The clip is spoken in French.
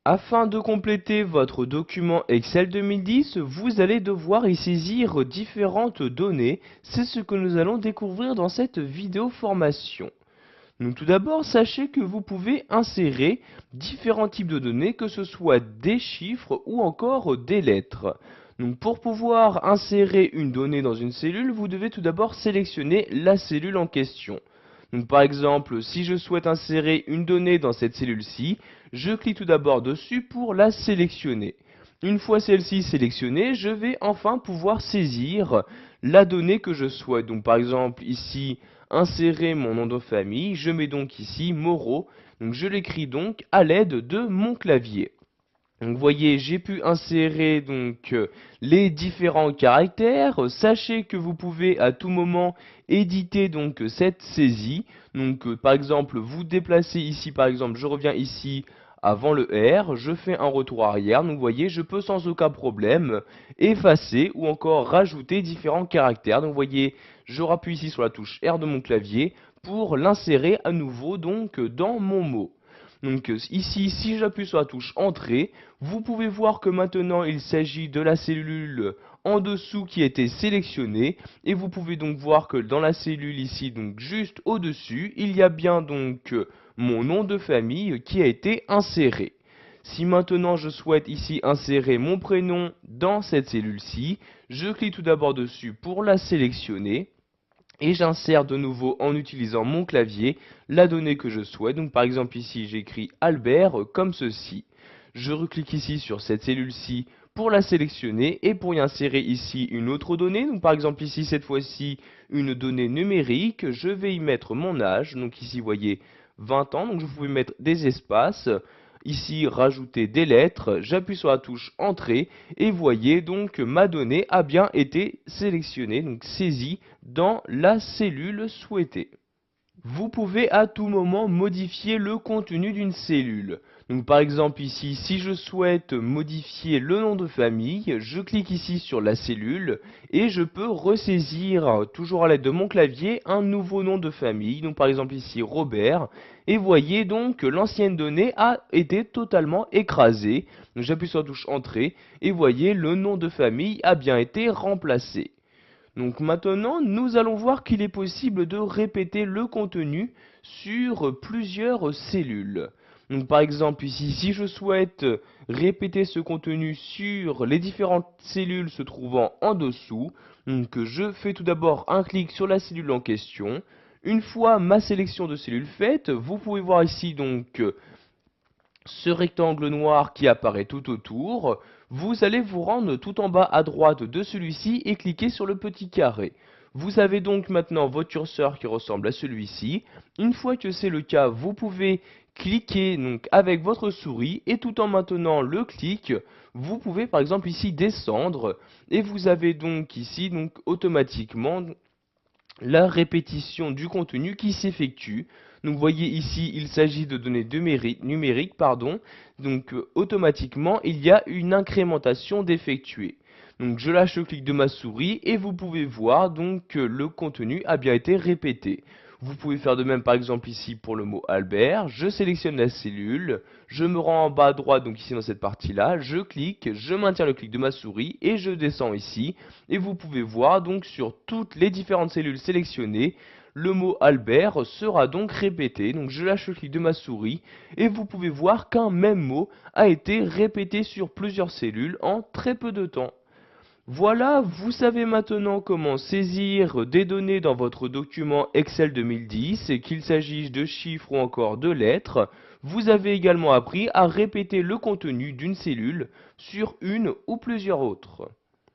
Afin de compléter votre document Excel 2010, vous allez devoir y saisir différentes données. C'est ce que nous allons découvrir dans cette vidéo formation. Donc tout d'abord, sachez que vous pouvez insérer différents types de données, que ce soit des chiffres ou encore des lettres. Donc pour pouvoir insérer une donnée dans une cellule, vous devez tout d'abord sélectionner la cellule en question. Donc par exemple, si je souhaite insérer une donnée dans cette cellule-ci, je clique tout d'abord dessus pour la sélectionner. Une fois celle-ci sélectionnée, je vais enfin pouvoir saisir la donnée que je souhaite. Donc par exemple ici, insérer mon nom de famille, je mets donc ici Moreau. Donc je l'écris donc à l'aide de mon clavier. Donc vous voyez, j'ai pu insérer donc les différents caractères. Sachez que vous pouvez à tout moment éditer donc cette saisie. Donc par exemple, vous déplacez ici, par exemple, je reviens ici avant le R, je fais un retour arrière. Donc vous voyez, je peux sans aucun problème effacer ou encore rajouter différents caractères. Donc vous voyez, je rappuie ici sur la touche R de mon clavier pour l'insérer à nouveau donc dans mon mot. Donc ici, si j'appuie sur la touche Entrée, vous pouvez voir que maintenant il s'agit de la cellule en dessous qui a été sélectionnée. Et vous pouvez donc voir que dans la cellule ici, donc juste au-dessus, il y a bien donc mon nom de famille qui a été inséré. Si maintenant je souhaite ici insérer mon prénom dans cette cellule-ci, je clique tout d'abord dessus pour la sélectionner. Et j'insère de nouveau en utilisant mon clavier la donnée que je souhaite. Donc par exemple ici j'écris Albert comme ceci. Je reclique ici sur cette cellule-ci pour la sélectionner et pour y insérer ici une autre donnée. Donc par exemple ici cette fois-ci une donnée numérique. Je vais y mettre mon âge. Donc ici vous voyez 20 ans. Donc je pouvais mettre des espaces. Ici rajouter des lettres. J'appuie sur la touche Entrée et voyez donc que ma donnée a bien été sélectionnée, donc saisie dans la cellule souhaitée. Vous pouvez à tout moment modifier le contenu d'une cellule. Donc par exemple ici, si je souhaite modifier le nom de famille, je clique ici sur la cellule et je peux ressaisir, toujours à l'aide de mon clavier, un nouveau nom de famille. Donc par exemple ici Robert. Et voyez donc que l'ancienne donnée a été totalement écrasée. Donc j'appuie sur la touche Entrée et voyez le nom de famille a bien été remplacé. Donc maintenant, nous allons voir qu'il est possible de répéter le contenu sur plusieurs cellules. Donc par exemple ici, si je souhaite répéter ce contenu sur les différentes cellules se trouvant en dessous, donc je fais tout d'abord un clic sur la cellule en question. Une fois ma sélection de cellules faite, vous pouvez voir ici donc ce rectangle noir qui apparaît tout autour. Vous allez vous rendre tout en bas à droite de celui-ci et cliquer sur le petit carré. Vous avez donc maintenant votre curseur qui ressemble à celui-ci. Une fois que c'est le cas, vous pouvez cliquer donc avec votre souris et tout en maintenant le clic, vous pouvez par exemple ici descendre et vous avez donc ici donc automatiquement la répétition du contenu qui s'effectue. Donc vous voyez ici, il s'agit de données numériques, pardon. Donc automatiquement, il y a une incrémentation d'effectuer. Donc je lâche le clic de ma souris et vous pouvez voir donc que le contenu a bien été répété. Vous pouvez faire de même par exemple ici pour le mot Albert. Je sélectionne la cellule, je me rends en bas à droite, donc ici dans cette partie-là, je clique, je maintiens le clic de ma souris et je descends ici. Et vous pouvez voir donc sur toutes les différentes cellules sélectionnées, le mot Albert sera donc répété. Donc je lâche le clic de ma souris et vous pouvez voir qu'un même mot a été répété sur plusieurs cellules en très peu de temps. Voilà, vous savez maintenant comment saisir des données dans votre document Excel 2010, qu'il s'agisse de chiffres ou encore de lettres. Vous avez également appris à répéter le contenu d'une cellule sur une ou plusieurs autres.